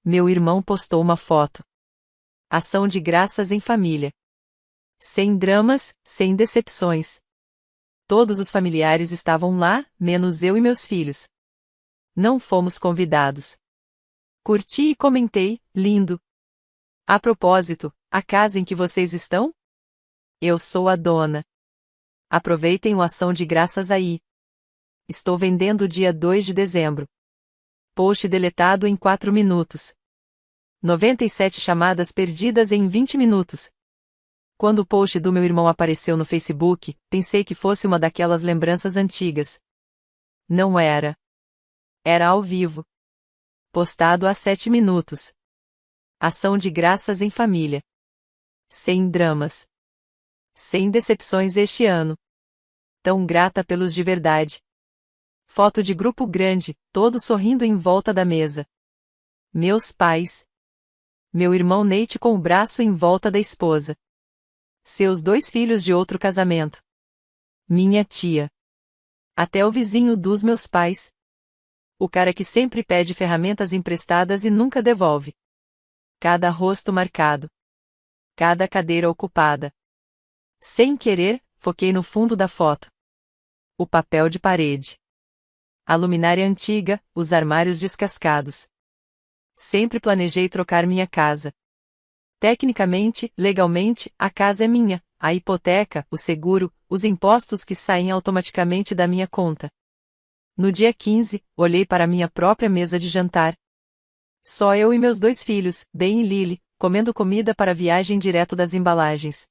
Meu irmão postou uma foto. Ação de graças em família. Sem dramas, sem decepções. Todos os familiares estavam lá, menos eu e meus filhos. Não fomos convidados. Curti e comentei, lindo. A propósito, a casa em que vocês estão? Eu sou a dona. Aproveitem o ação de graças aí. Estou vendendo dia 2 de dezembro. Post deletado em 4 minutos. 97 chamadas perdidas em 20 minutos. Quando o post do meu irmão apareceu no Facebook, pensei que fosse uma daquelas lembranças antigas. Não era. Era ao vivo. Postado há 7 minutos. Ação de graças em família. Sem dramas. Sem decepções este ano. Tão grata pelos de verdade. Foto de grupo grande, todos sorrindo em volta da mesa. Meus pais. Meu irmão Nate com o braço em volta da esposa. Seus 2 filhos de outro casamento. Minha tia. Até o vizinho dos meus pais. O cara que sempre pede ferramentas emprestadas e nunca devolve. Cada rosto marcado. Cada cadeira ocupada. Sem querer, foquei no fundo da foto. O papel de parede. A luminária antiga, os armários descascados. Sempre planejei trocar minha casa. Tecnicamente, legalmente, a casa é minha, a hipoteca, o seguro, os impostos que saem automaticamente da minha conta. No dia 15, olhei para minha própria mesa de jantar. Só eu e meus 2 filhos, Ben e Lily, comendo comida para a viagem direto das embalagens.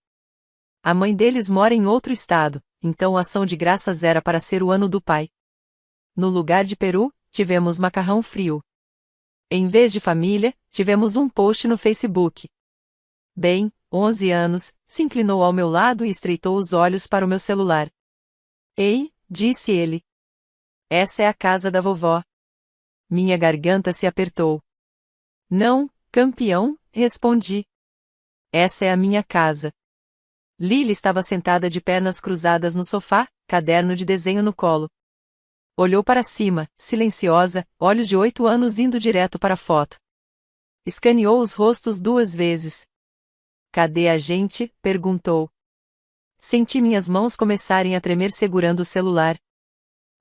A mãe deles mora em outro estado, então a ação de graças era para ser o ano do pai. No lugar de peru, tivemos macarrão frio. Em vez de família, tivemos um post no Facebook. Ben, 11 anos, se inclinou ao meu lado e estreitou os olhos para o meu celular. Ei, disse ele. Essa é a casa da vovó. Minha garganta se apertou. Não, campeão, respondi. Essa é a minha casa. Lily estava sentada de pernas cruzadas no sofá, caderno de desenho no colo. Olhou para cima, silenciosa, olhos de 8 anos indo direto para a foto. Escaneou os rostos 2 vezes. Cadê a gente? Perguntou. Senti minhas mãos começarem a tremer segurando o celular.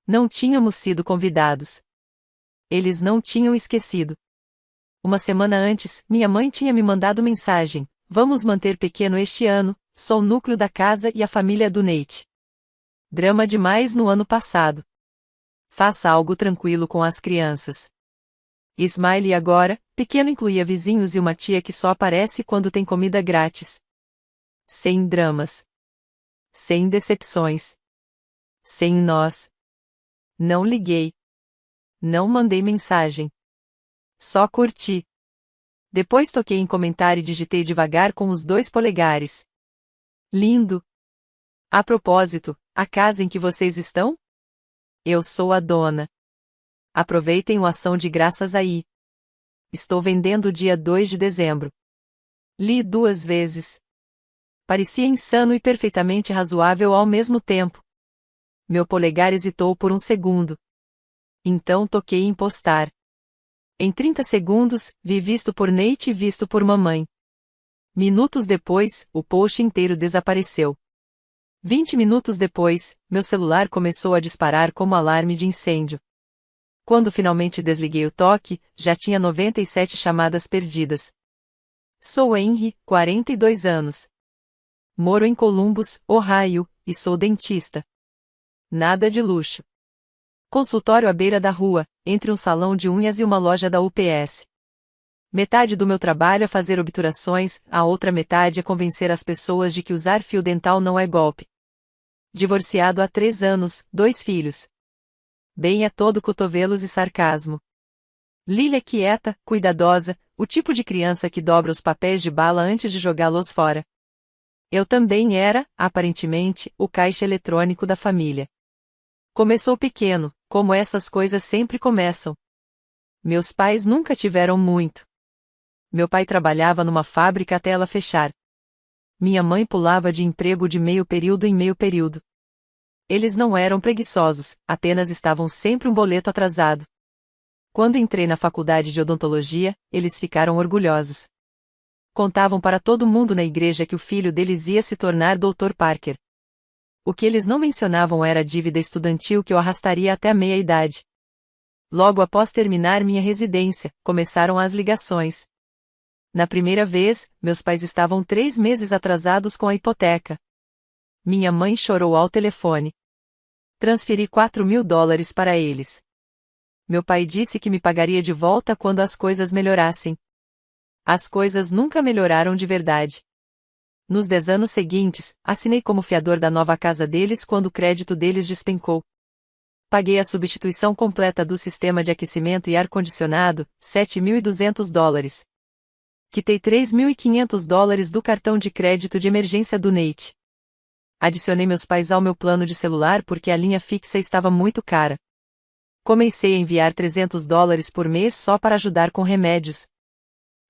Não tínhamos sido convidados. Eles não tinham esquecido. Uma semana antes, minha mãe tinha me mandado mensagem: vamos manter pequeno este ano, só o núcleo da casa e a família do Nate. Drama demais no ano passado. Faça algo tranquilo com as crianças. Smiley agora, pequeno incluía vizinhos e uma tia que só aparece quando tem comida grátis. Sem dramas. Sem decepções. Sem nós. Não liguei. Não mandei mensagem. Só curti. Depois toquei em comentário e digitei devagar com os 2 polegares. Lindo. A propósito, a casa em que vocês estão? Eu sou a dona. Aproveitem o ação de graças aí. Estou vendendo dia 2 de dezembro. Li 2 vezes. Parecia insano e perfeitamente razoável ao mesmo tempo. Meu polegar hesitou por um segundo. Então toquei em postar. Em 30 segundos, vi visto por Nate e visto por mamãe. Minutos depois, o post inteiro desapareceu. 20 minutos depois, meu celular começou a disparar como alarme de incêndio. Quando finalmente desliguei o toque, já tinha 97 chamadas perdidas. Sou Henry, 42 anos. Moro em Columbus, Ohio, e sou dentista. Nada de luxo. Consultório à beira da rua, entre um salão de unhas e uma loja da UPS. Metade do meu trabalho é fazer obturações, a outra metade é convencer as pessoas de que usar fio dental não é golpe. Divorciado há 3 anos, 2 filhos. Ben é todo cotovelos e sarcasmo. Lily é quieta, cuidadosa, o tipo de criança que dobra os papéis de bala antes de jogá-los fora. Eu também era, aparentemente, o caixa eletrônico da família. Começou pequeno, como essas coisas sempre começam. Meus pais nunca tiveram muito. Meu pai trabalhava numa fábrica até ela fechar. Minha mãe pulava de emprego de meio período em meio período. Eles não eram preguiçosos, apenas estavam sempre um boleto atrasado. Quando entrei na faculdade de odontologia, eles ficaram orgulhosos. Contavam para todo mundo na igreja que o filho deles ia se tornar Dr. Parker. O que eles não mencionavam era a dívida estudantil que eu arrastaria até a meia-idade. Logo após terminar minha residência, começaram as ligações. Na primeira vez, meus pais estavam 3 meses atrasados com a hipoteca. Minha mãe chorou ao telefone. Transferi $4.000 para eles. Meu pai disse que me pagaria de volta quando as coisas melhorassem. As coisas nunca melhoraram de verdade. Nos 10 anos seguintes, assinei como fiador da nova casa deles quando o crédito deles despencou. Paguei a substituição completa do sistema de aquecimento e ar-condicionado, $7.200. Quitei $3.500 do cartão de crédito de emergência do Nate. Adicionei meus pais ao meu plano de celular porque a linha fixa estava muito cara. Comecei a enviar $300 por mês só para ajudar com remédios.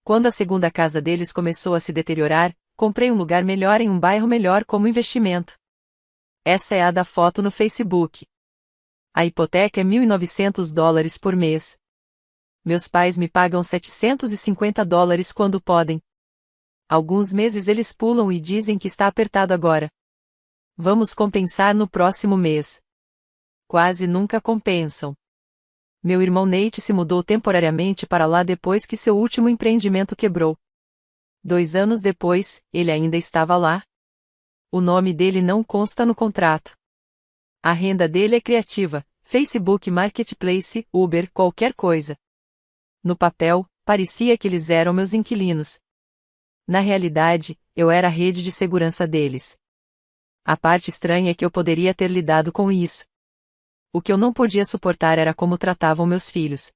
Quando a segunda casa deles começou a se deteriorar, comprei um lugar melhor em um bairro melhor como investimento. Essa é a da foto no Facebook. A hipoteca é $1.900 por mês. Meus pais me pagam $750 quando podem. Alguns meses eles pulam e dizem que está apertado agora. Vamos compensar no próximo mês. Quase nunca compensam. Meu irmão Nate se mudou temporariamente para lá depois que seu último empreendimento quebrou. 2 anos depois, ele ainda estava lá. O nome dele não consta no contrato. A renda dele é criativa, Facebook Marketplace, Uber, qualquer coisa. No papel, parecia que eles eram meus inquilinos. Na realidade, eu era a rede de segurança deles. A parte estranha é que eu poderia ter lidado com isso. O que eu não podia suportar era como tratavam meus filhos.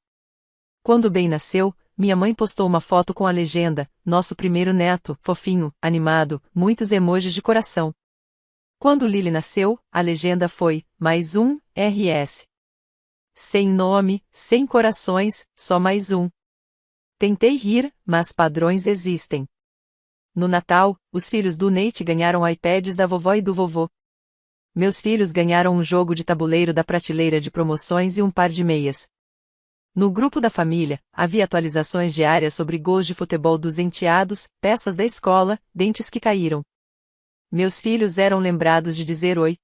Quando Ben nasceu, minha mãe postou uma foto com a legenda, nosso primeiro neto, fofinho, animado, muitos emojis de coração. Quando Lily nasceu, a legenda foi, mais um, RS. Sem nome, sem corações, só mais um. Tentei rir, mas padrões existem. No Natal, os filhos do Nate ganharam iPads da vovó e do vovô. Meus filhos ganharam um jogo de tabuleiro da prateleira de promoções e um par de meias. No grupo da família, havia atualizações diárias sobre gols de futebol dos enteados, peças da escola, dentes que caíram. Meus filhos eram lembrados de dizer oi.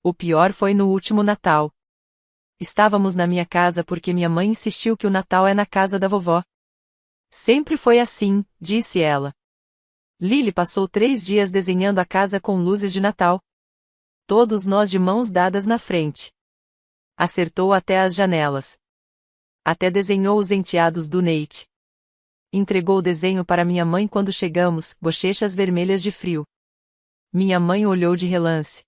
O pior foi no último Natal. Estávamos na minha casa porque minha mãe insistiu que o Natal é na casa da vovó. Sempre foi assim, disse ela. Lily passou 3 dias desenhando a casa com luzes de Natal. Todos nós de mãos dadas na frente. Acertou até as janelas. Até desenhou os enteados do Nate. Entregou o desenho para minha mãe quando chegamos, bochechas vermelhas de frio. Minha mãe olhou de relance.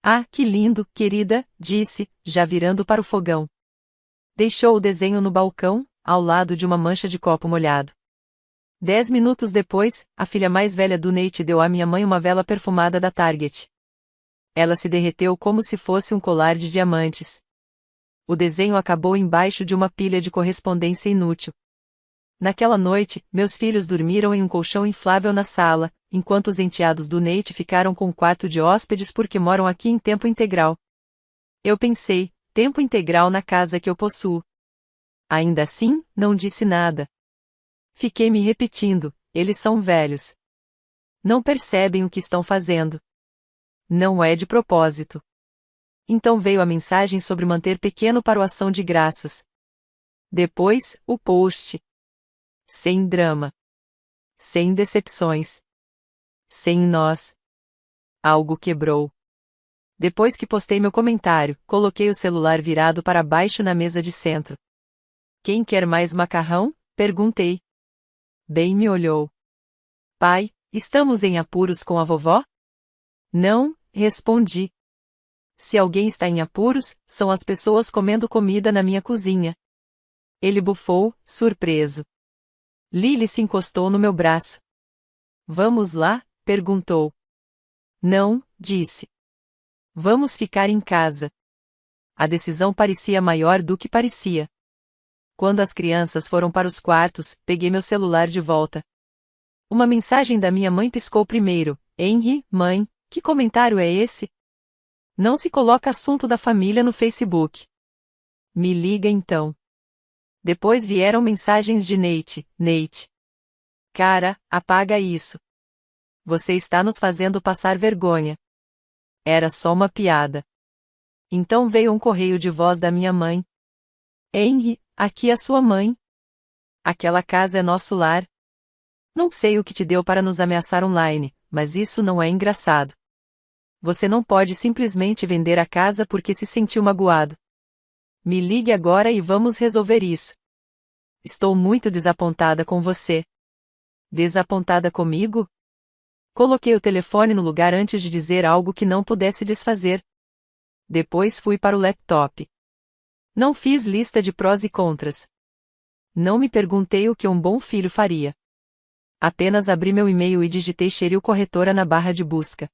Ah, que lindo, querida, disse, já virando para o fogão. Deixou o desenho no balcão, ao lado de uma mancha de copo molhado. 10 minutos depois, a filha mais velha do Nate deu à minha mãe uma vela perfumada da Target. Ela se derreteu como se fosse um colar de diamantes. O desenho acabou embaixo de uma pilha de correspondência inútil. Naquela noite, meus filhos dormiram em um colchão inflável na sala, enquanto os enteados do Nate ficaram com o quarto de hóspedes porque moram aqui em tempo integral. Eu pensei, tempo integral na casa que eu possuo. Ainda assim, não disse nada. Fiquei me repetindo, eles são velhos. Não percebem o que estão fazendo. Não é de propósito. Então veio a mensagem sobre manter pequeno para o ação de graças. Depois, o post. Sem drama. Sem decepções. Sem nós. Algo quebrou. Depois que postei meu comentário, coloquei o celular virado para baixo na mesa de centro. Quem quer mais macarrão? Perguntei. Ben me olhou. Pai, estamos em apuros com a vovó? Não, respondi. Se alguém está em apuros, são as pessoas comendo comida na minha cozinha. Ele bufou, surpreso. Lily se encostou no meu braço. Vamos lá? Perguntou. Não, disse. Vamos ficar em casa. A decisão parecia maior do que parecia. Quando as crianças foram para os quartos, peguei meu celular de volta. Uma mensagem da minha mãe piscou primeiro. Henry, mãe, que comentário é esse? Não se coloca assunto da família no Facebook. Me liga então. Depois vieram mensagens de Nate. Nate. Cara, apaga isso. Você está nos fazendo passar vergonha. Era só uma piada. Então veio um correio de voz da minha mãe. Henry, aqui é sua mãe. Aquela casa é nosso lar. Não sei o que te deu para nos ameaçar online, mas isso não é engraçado. Você não pode simplesmente vender a casa porque se sentiu magoado. Me ligue agora e vamos resolver isso. Estou muito desapontada com você. Desapontada comigo? Coloquei o telefone no lugar antes de dizer algo que não pudesse desfazer. Depois fui para o laptop. Não fiz lista de prós e contras. Não me perguntei o que um bom filho faria. Apenas abri meu e-mail e digitei Cheryl Corretora na barra de busca.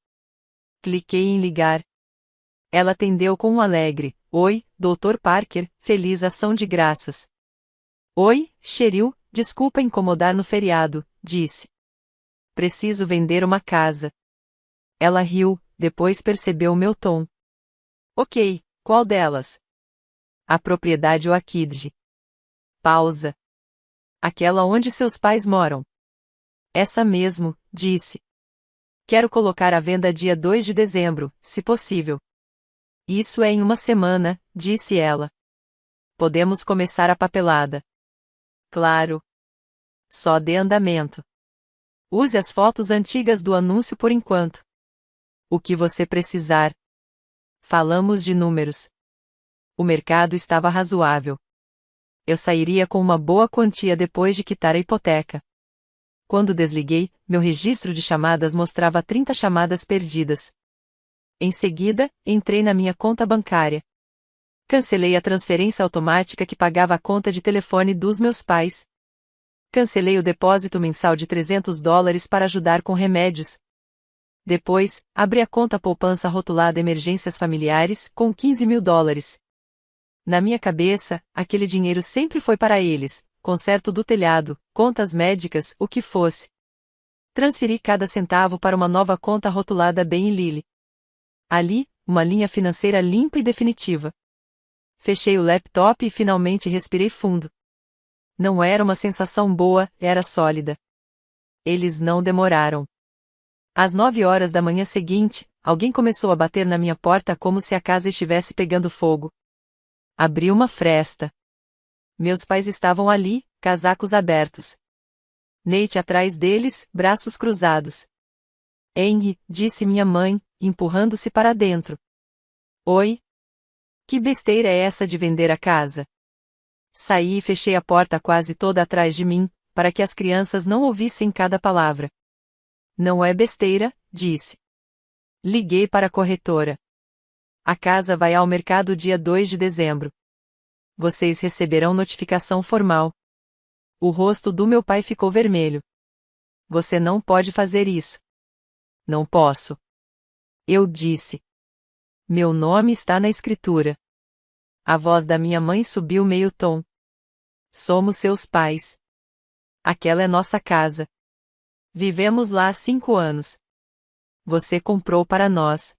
Cliquei em ligar. Ela atendeu com um alegre: Oi, Dr. Parker, feliz ação de graças. Oi, Cheryl, desculpa incomodar no feriado, disse. Preciso vender uma casa. Ela riu, depois percebeu meu tom. Ok, qual delas? A propriedade Oakidge. Pausa. Aquela onde seus pais moram. Essa mesmo, disse. Quero colocar à venda dia 2 de dezembro, se possível. Isso é em uma semana, disse ela. Podemos começar a papelada. Claro. Só dê andamento. Use as fotos antigas do anúncio por enquanto. O que você precisar. Falamos de números. O mercado estava razoável. Eu sairia com uma boa quantia depois de quitar a hipoteca. Quando desliguei, meu registro de chamadas mostrava 30 chamadas perdidas. Em seguida, entrei na minha conta bancária. Cancelei a transferência automática que pagava a conta de telefone dos meus pais. Cancelei o depósito mensal de $300 para ajudar com remédios. Depois, abri a conta poupança rotulada Emergências Familiares, com $15.000. Na minha cabeça, aquele dinheiro sempre foi para eles, conserto do telhado, contas médicas, o que fosse. Transferi cada centavo para uma nova conta rotulada Ben e Lily. Ali, uma linha financeira limpa e definitiva. Fechei o laptop e finalmente respirei fundo. Não era uma sensação boa, era sólida. Eles não demoraram. Às 9 horas da manhã seguinte, alguém começou a bater na minha porta como se a casa estivesse pegando fogo. Abri uma fresta. Meus pais estavam ali, casacos abertos. Nate atrás deles, braços cruzados. Henry, disse minha mãe, empurrando-se para dentro. Oi? Que besteira é essa de vender a casa? Saí e fechei a porta quase toda atrás de mim, para que as crianças não ouvissem cada palavra. Não é besteira, disse. Liguei para a corretora. A casa vai ao mercado dia 2 de dezembro. Vocês receberão notificação formal. O rosto do meu pai ficou vermelho. Você não pode fazer isso. Não posso. Eu disse. Meu nome está na escritura. A voz da minha mãe subiu meio tom. Somos seus pais. Aquela é nossa casa. Vivemos lá há 5 anos. Você comprou para nós.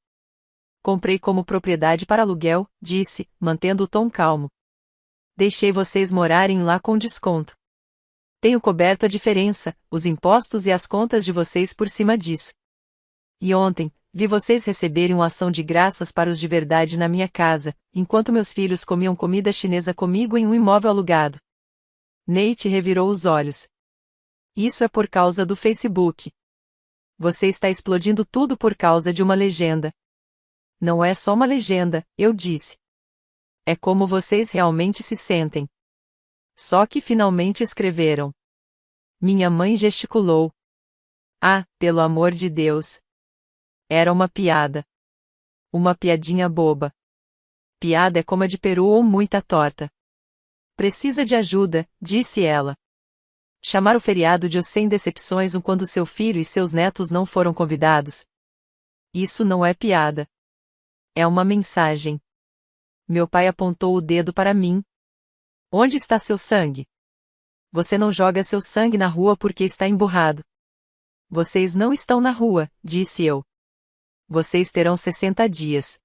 Comprei como propriedade para aluguel, disse, mantendo o tom calmo. Deixei vocês morarem lá com desconto. Tenho coberto a diferença, os impostos e as contas de vocês por cima disso. E ontem, vi vocês receberem uma ação de graças para os de verdade na minha casa, enquanto meus filhos comiam comida chinesa comigo em um imóvel alugado. Nate revirou os olhos. Isso é por causa do Facebook. Você está explodindo tudo por causa de uma legenda. Não é só uma legenda, eu disse. É como vocês realmente se sentem. Só que finalmente escreveram. Minha mãe gesticulou. Ah, pelo amor de Deus. Era uma piada. Uma piadinha boba. Piada é como a de peru ou muita torta. Precisa de ajuda, disse ela. Chamar o feriado de Os 100 Decepções quando seu filho e seus netos não foram convidados. Isso não é piada. É uma mensagem. Meu pai apontou o dedo para mim. Onde está seu sangue? Você não joga seu sangue na rua porque está emburrado. Vocês não estão na rua, disse eu. Vocês terão 60 dias.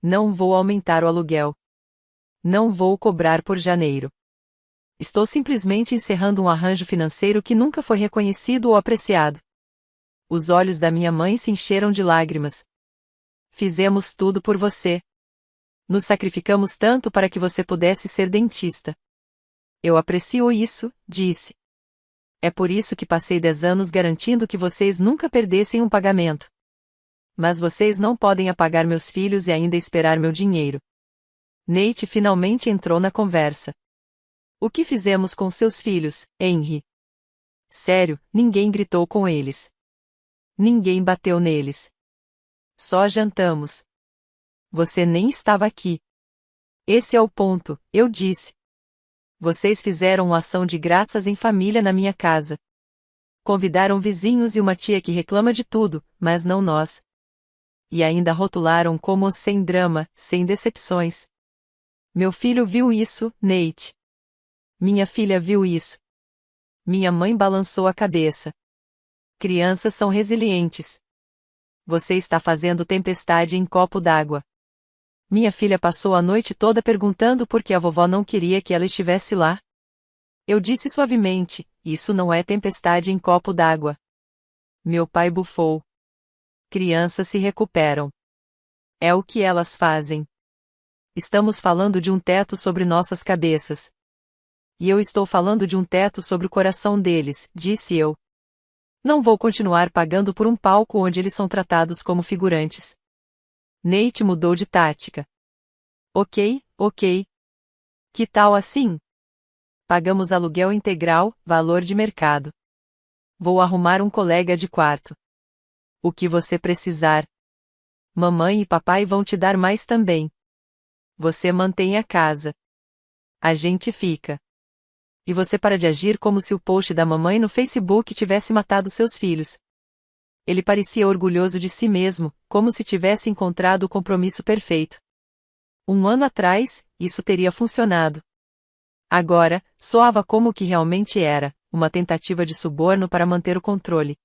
Não vou aumentar o aluguel. Não vou cobrar por janeiro. Estou simplesmente encerrando um arranjo financeiro que nunca foi reconhecido ou apreciado. Os olhos da minha mãe se encheram de lágrimas. Fizemos tudo por você. Nos sacrificamos tanto para que você pudesse ser dentista. Eu aprecio isso, disse. É por isso que passei 10 anos garantindo que vocês nunca perdessem um pagamento. Mas vocês não podem apagar meus filhos e ainda esperar meu dinheiro. Nate finalmente entrou na conversa. O que fizemos com seus filhos, Henry? Sério, ninguém gritou com eles. Ninguém bateu neles. Só jantamos. Você nem estava aqui. Esse é o ponto, eu disse. Vocês fizeram uma ação de graças em família na minha casa. Convidaram vizinhos e uma tia que reclama de tudo, mas não nós. E ainda rotularam como os sem drama, sem decepções. Meu filho viu isso, Nate. Minha filha viu isso. Minha mãe balançou a cabeça. Crianças são resilientes. Você está fazendo tempestade em copo d'água. Minha filha passou a noite toda perguntando por que a vovó não queria que ela estivesse lá. Eu disse suavemente, isso não é tempestade em copo d'água. Meu pai bufou. Crianças se recuperam. É o que elas fazem. Estamos falando de um teto sobre nossas cabeças. E eu estou falando de um teto sobre o coração deles, disse eu. Não vou continuar pagando por um palco onde eles são tratados como figurantes. Nate mudou de tática. Ok. Que tal assim? Pagamos aluguel integral, valor de mercado. Vou arrumar um colega de quarto. O que você precisar. Mamãe e papai vão te dar mais também. Você mantém a casa. A gente fica. E você para de agir como se o post da mamãe no Facebook tivesse matado seus filhos. Ele parecia orgulhoso de si mesmo, como se tivesse encontrado o compromisso perfeito. 1 ano atrás, isso teria funcionado. Agora, soava como o que realmente era, uma tentativa de suborno para manter o controle.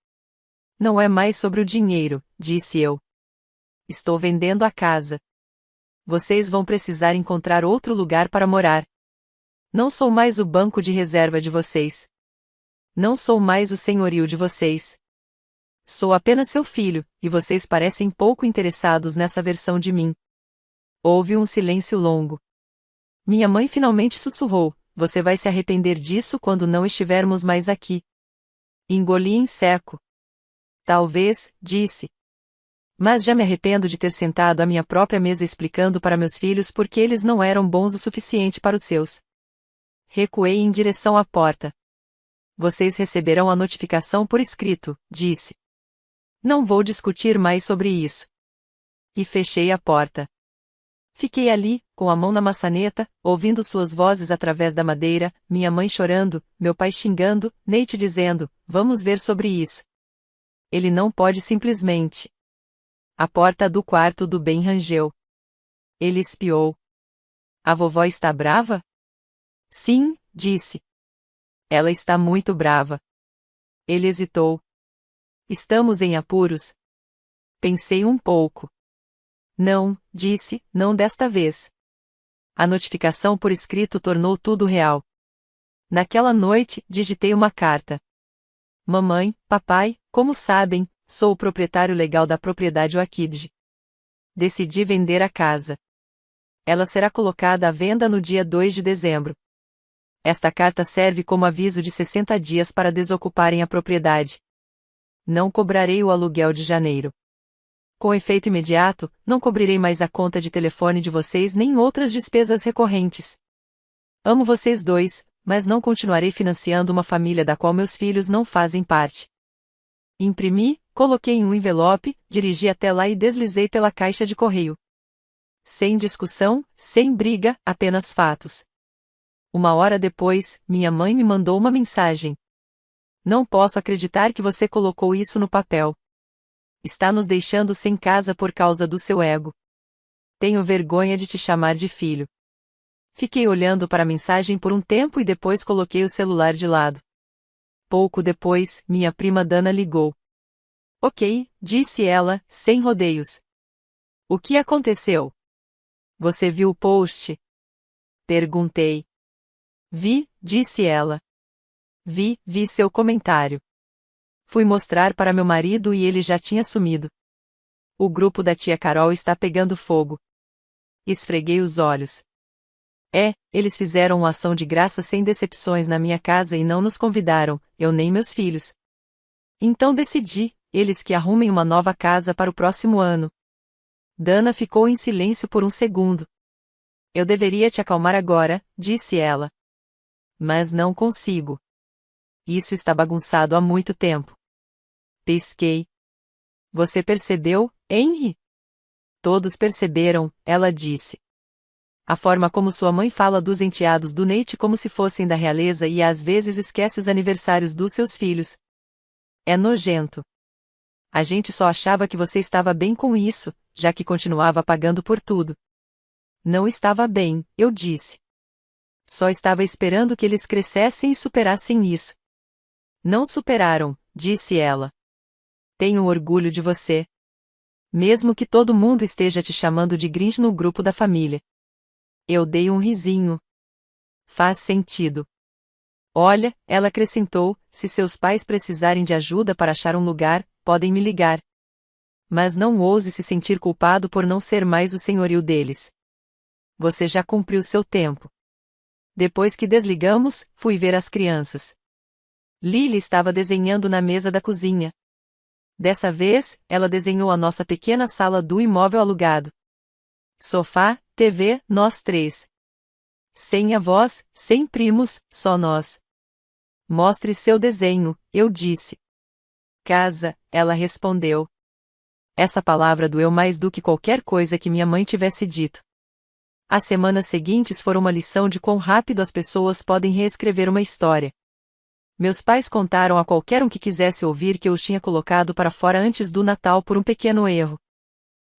Não é mais sobre o dinheiro, disse eu. Estou vendendo a casa. Vocês vão precisar encontrar outro lugar para morar. Não sou mais o banco de reserva de vocês. Não sou mais o senhorio de vocês. Sou apenas seu filho, e vocês parecem pouco interessados nessa versão de mim. Houve um silêncio longo. Minha mãe finalmente sussurrou, você vai se arrepender disso quando não estivermos mais aqui. Engoli em seco. Talvez, disse. Mas já me arrependo de ter sentado à minha própria mesa explicando para meus filhos por que eles não eram bons o suficiente para os seus. Recuei em direção à porta. Vocês receberão a notificação por escrito, disse. Não vou discutir mais sobre isso. E fechei a porta. Fiquei ali, com a mão na maçaneta, ouvindo suas vozes através da madeira, minha mãe chorando, meu pai xingando, Nate dizendo, vamos ver sobre isso. Ele não pode simplesmente. A porta do quarto do Ben rangeu. Ele espiou. A vovó está brava? Sim, disse. Ela está muito brava. Ele hesitou. Estamos em apuros? Pensei um pouco. Não, disse, não desta vez. A notificação por escrito tornou tudo real. Naquela noite, digitei uma carta. Mamãe, papai, como sabem, sou o proprietário legal da propriedade Oakidge. Decidi vender a casa. Ela será colocada à venda no dia 2 de dezembro. Esta carta serve como aviso de 60 dias para desocuparem a propriedade. Não cobrarei o aluguel de janeiro. Com efeito imediato, não cobrirei mais a conta de telefone de vocês nem outras despesas recorrentes. Amo vocês dois, mas não continuarei financiando uma família da qual meus filhos não fazem parte. Imprimi, coloquei em um envelope, dirigi até lá e deslizei pela caixa de correio. Sem discussão, sem briga, apenas fatos. 1 hora depois, minha mãe me mandou uma mensagem. Não posso acreditar que você colocou isso no papel. Está nos deixando sem casa por causa do seu ego. Tenho vergonha de te chamar de filho. Fiquei olhando para a mensagem por um tempo e depois coloquei o celular de lado. Pouco depois, minha prima Dana ligou. Ok, disse ela, sem rodeios. O que aconteceu? Você viu o post? Perguntei. Vi, disse ela. Vi seu comentário. Fui mostrar para meu marido e ele já tinha sumido. O grupo da tia Carol está pegando fogo. Esfreguei os olhos. Eles fizeram uma ação de graça sem decepções na minha casa e não nos convidaram, eu nem meus filhos. Então decidi, eles que arrumem uma nova casa para o próximo ano. Dana ficou em silêncio por um segundo. Eu deveria te acalmar agora, disse ela. Mas não consigo. Isso está bagunçado há muito tempo. Pesquei. Você percebeu, Henry? Todos perceberam, ela disse. A forma como sua mãe fala dos enteados do Nate como se fossem da realeza e às vezes esquece os aniversários dos seus filhos. É nojento. A gente só achava que você estava bem com isso, já que continuava pagando por tudo. Não estava bem, eu disse. Só estava esperando que eles crescessem e superassem isso. Não superaram, disse ela. Tenho orgulho de você. Mesmo que todo mundo esteja te chamando de Grinch no grupo da família. Eu dei um risinho. Faz sentido. Olha, ela acrescentou, se seus pais precisarem de ajuda para achar um lugar, podem me ligar. Mas não ouse se sentir culpado por não ser mais o senhorio deles. Você já cumpriu seu tempo. Depois que desligamos, fui ver as crianças. Lily estava desenhando na mesa da cozinha. Dessa vez, ela desenhou a nossa pequena sala do imóvel alugado. Sofá, TV, nós três. Sem avós, sem primos, só nós. Mostre seu desenho, eu disse. Casa, ela respondeu. Essa palavra doeu mais do que qualquer coisa que minha mãe tivesse dito. As semanas seguintes foram uma lição de quão rápido as pessoas podem reescrever uma história. Meus pais contaram a qualquer um que quisesse ouvir que eu os tinha colocado para fora antes do Natal por um pequeno erro.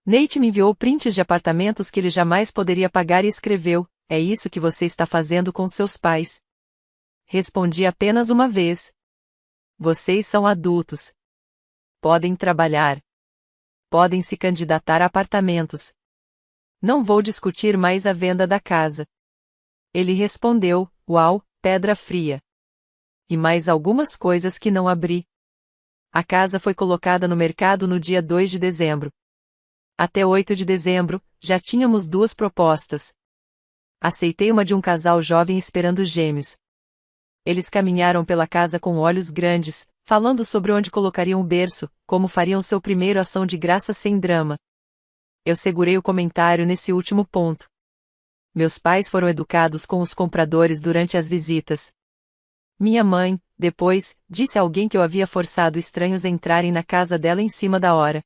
Nate me enviou prints de apartamentos que ele jamais poderia pagar e escreveu, é isso que você está fazendo com seus pais. Respondi apenas uma vez. Vocês são adultos. Podem trabalhar. Podem se candidatar a apartamentos. Não vou discutir mais a venda da casa. Ele respondeu, uau, pedra fria. E mais algumas coisas que não abri. A casa foi colocada no mercado no dia 2 de dezembro. Até 8 de dezembro, já tínhamos 2 propostas. Aceitei uma de um casal jovem esperando gêmeos. Eles caminharam pela casa com olhos grandes, falando sobre onde colocariam o berço, como fariam seu primeiro ação de graça sem drama. Eu segurei o comentário nesse último ponto. Meus pais foram educados com os compradores durante as visitas. Minha mãe, depois, disse a alguém que eu havia forçado estranhos a entrarem na casa dela em cima da hora.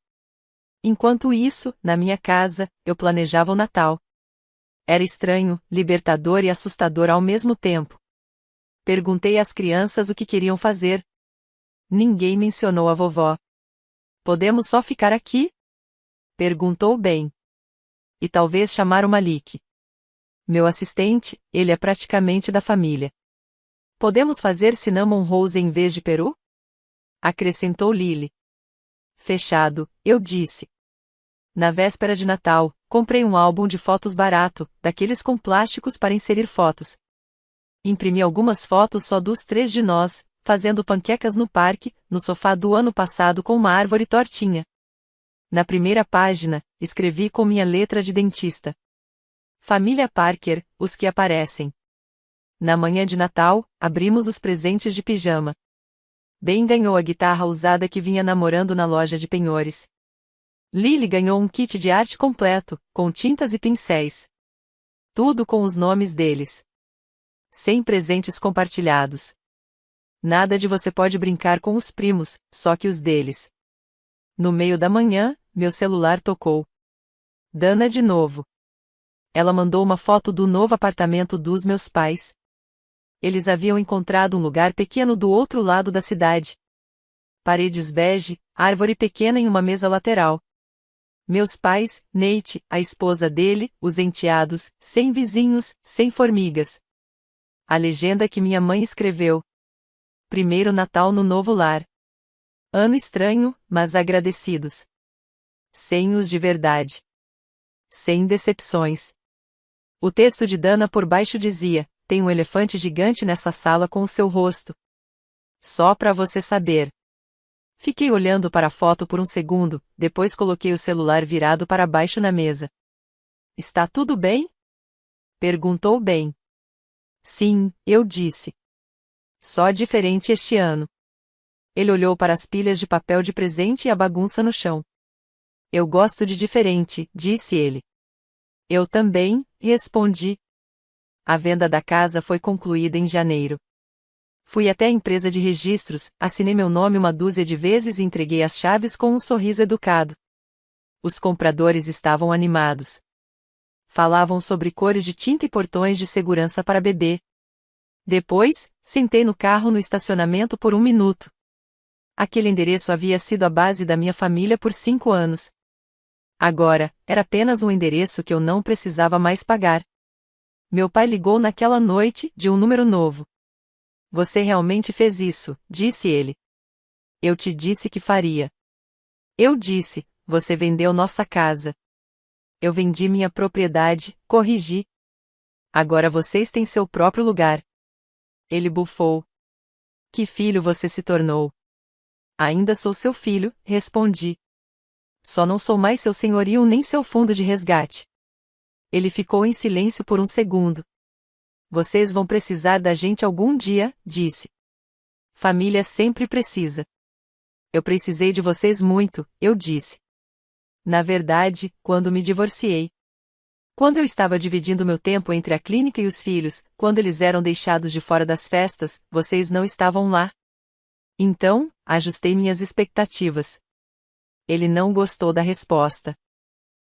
Enquanto isso, na minha casa, eu planejava o Natal. Era estranho, libertador e assustador ao mesmo tempo. Perguntei às crianças o que queriam fazer. Ninguém mencionou a vovó. Podemos só ficar aqui? Perguntou Ben. E talvez chamar o Malik. Meu assistente, ele é praticamente da família. Podemos fazer cinnamon rolls em vez de peru? Acrescentou Lily. Fechado, eu disse. Na véspera de Natal, comprei um álbum de fotos barato, daqueles com plásticos para inserir fotos. Imprimi algumas fotos só dos 3 de nós, fazendo panquecas no parque, no sofá do ano passado com uma árvore tortinha. Na primeira página, escrevi com minha letra de dentista. Família Parker, os que aparecem. Na manhã de Natal, abrimos os presentes de pijama. Ben ganhou a guitarra usada que vinha namorando na loja de penhores. Lily ganhou um kit de arte completo, com tintas e pincéis. Tudo com os nomes deles. 100 presentes compartilhados. Nada de você pode brincar com os primos, só que os deles. No meio da manhã, meu celular tocou. Dana de novo. Ela mandou uma foto do novo apartamento dos meus pais. Eles haviam encontrado um lugar pequeno do outro lado da cidade. Paredes bege, árvore pequena em uma mesa lateral. Meus pais, Nate, a esposa dele, os enteados, sem vizinhos, sem formigas. A legenda que minha mãe escreveu. Primeiro Natal no novo lar. Ano estranho, mas agradecidos. Sem os de verdade. Sem decepções. O texto de Dana por baixo dizia, tem um elefante gigante nessa sala com o seu rosto. Só pra você saber. Fiquei olhando para a foto por um segundo, depois coloquei o celular virado para baixo na mesa. Está tudo bem? Perguntou Ben. Sim, eu disse. Só diferente este ano. Ele olhou para as pilhas de papel de presente e a bagunça no chão. Eu gosto de diferente, disse ele. Eu também, respondi. A venda da casa foi concluída em janeiro. Fui até a empresa de registros, assinei meu nome uma dúzia de vezes e entreguei as chaves com um sorriso educado. Os compradores estavam animados. Falavam sobre cores de tinta e portões de segurança para bebê. Depois, sentei no carro no estacionamento por 1 minuto. Aquele endereço havia sido a base da minha família por 5 anos. Agora, era apenas um endereço que eu não precisava mais pagar. Meu pai ligou naquela noite, de um número novo. Você realmente fez isso, disse ele. Eu te disse que faria. Eu disse, você vendeu nossa casa. Eu vendi minha propriedade, corrigi. Agora vocês têm seu próprio lugar. Ele bufou. Que filho você se tornou? Ainda sou seu filho, respondi. Só não sou mais seu senhorio nem seu fundo de resgate. Ele ficou em silêncio por um segundo. Vocês vão precisar da gente algum dia, disse. Família sempre precisa. Eu precisei de vocês muito, eu disse. Na verdade, quando me divorciei. Quando eu estava dividindo meu tempo entre a clínica e os filhos, quando eles eram deixados de fora das festas, vocês não estavam lá. Então, ajustei minhas expectativas. Ele não gostou da resposta.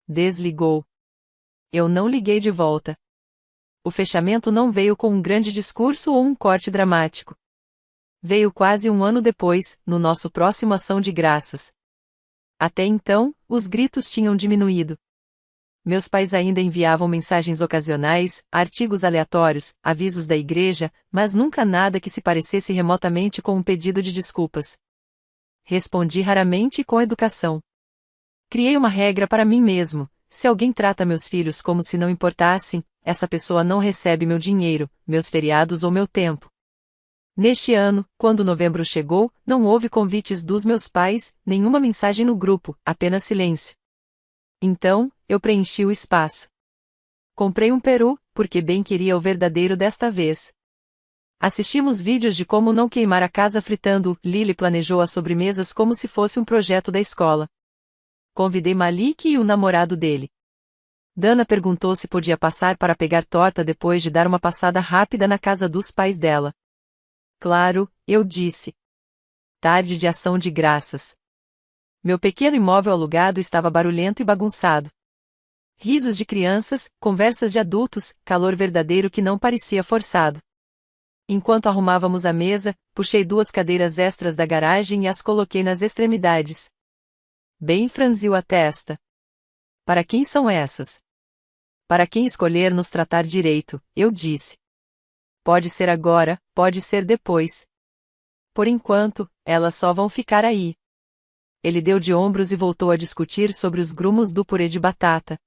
Desligou. Eu não liguei de volta. O fechamento não veio com um grande discurso ou um corte dramático. Veio quase 1 ano depois, no nosso próximo Ação de Graças. Até então, os gritos tinham diminuído. Meus pais ainda enviavam mensagens ocasionais, artigos aleatórios, avisos da igreja, mas nunca nada que se parecesse remotamente com um pedido de desculpas. Respondi raramente e com educação. Criei uma regra para mim mesmo: se alguém trata meus filhos como se não importassem, essa pessoa não recebe meu dinheiro, meus feriados ou meu tempo. Neste ano, quando novembro chegou, não houve convites dos meus pais, nenhuma mensagem no grupo, apenas silêncio. Então, eu preenchi o espaço. Comprei um peru, porque bem queria o verdadeiro desta vez. Assistimos vídeos de como não queimar a casa fritando. Lily planejou as sobremesas como se fosse um projeto da escola. Convidei Malik e o namorado dele. Dana perguntou se podia passar para pegar torta depois de dar uma passada rápida na casa dos pais dela. Claro, eu disse. Tarde de Ação de Graças. Meu pequeno imóvel alugado estava barulhento e bagunçado. Risos de crianças, conversas de adultos, calor verdadeiro que não parecia forçado. Enquanto arrumávamos a mesa, puxei 2 cadeiras extras da garagem e as coloquei nas extremidades. Ben franziu a testa. Para quem são essas? Para quem escolher nos tratar direito, eu disse. Pode ser agora, pode ser depois. Por enquanto, elas só vão ficar aí. Ele deu de ombros e voltou a discutir sobre os grumos do purê de batata.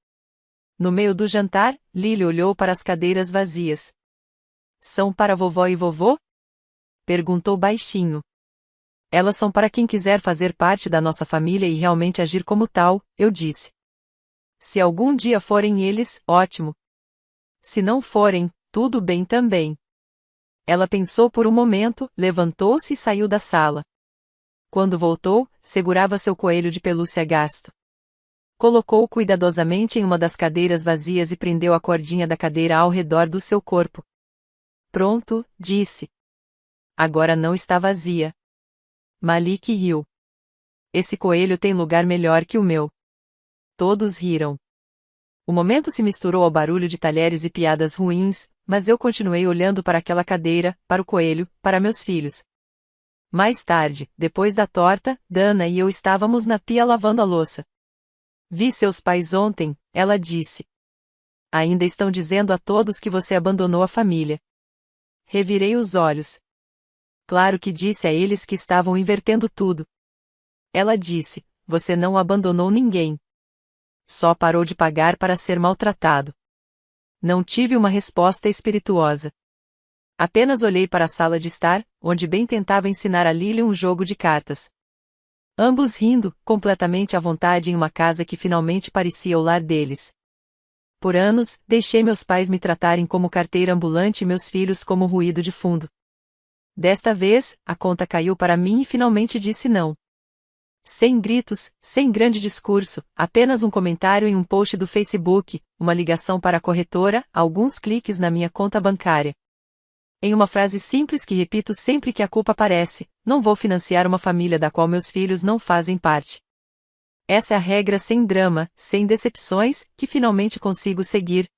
No meio do jantar, Lily olhou para as cadeiras vazias. São para vovó e vovô? Perguntou baixinho. Elas são para quem quiser fazer parte da nossa família e realmente agir como tal, eu disse. Se algum dia forem eles, ótimo. Se não forem, tudo bem também. Ela pensou por um momento, levantou-se e saiu da sala. Quando voltou, segurava seu coelho de pelúcia gasto. Colocou-o cuidadosamente em uma das cadeiras vazias e prendeu a cordinha da cadeira ao redor do seu corpo. Pronto, disse. Agora não está vazia. Malik riu. Esse coelho tem lugar melhor que o meu. Todos riram. O momento se misturou ao barulho de talheres e piadas ruins, mas eu continuei olhando para aquela cadeira, para o coelho, para meus filhos. Mais tarde, depois da torta, Dana e eu estávamos na pia lavando a louça. Vi seus pais ontem, ela disse. Ainda estão dizendo a todos que você abandonou a família. Revirei os olhos. Claro que disse a eles que estavam invertendo tudo. Ela disse, você não abandonou ninguém. Só parou de pagar para ser maltratado. Não tive uma resposta espirituosa. Apenas olhei para a sala de estar, onde Ben tentava ensinar a Lily um jogo de cartas. Ambos rindo, completamente à vontade em uma casa que finalmente parecia o lar deles. Por anos, deixei meus pais me tratarem como carteira ambulante e meus filhos como ruído de fundo. Desta vez, a conta caiu para mim e finalmente disse não. Sem gritos, sem grande discurso, apenas um comentário em um post do Facebook, uma ligação para a corretora, alguns cliques na minha conta bancária. Em uma frase simples que repito sempre que a culpa aparece: não vou financiar uma família da qual meus filhos não fazem parte. Essa é a regra sem drama, sem decepções, que finalmente consigo seguir.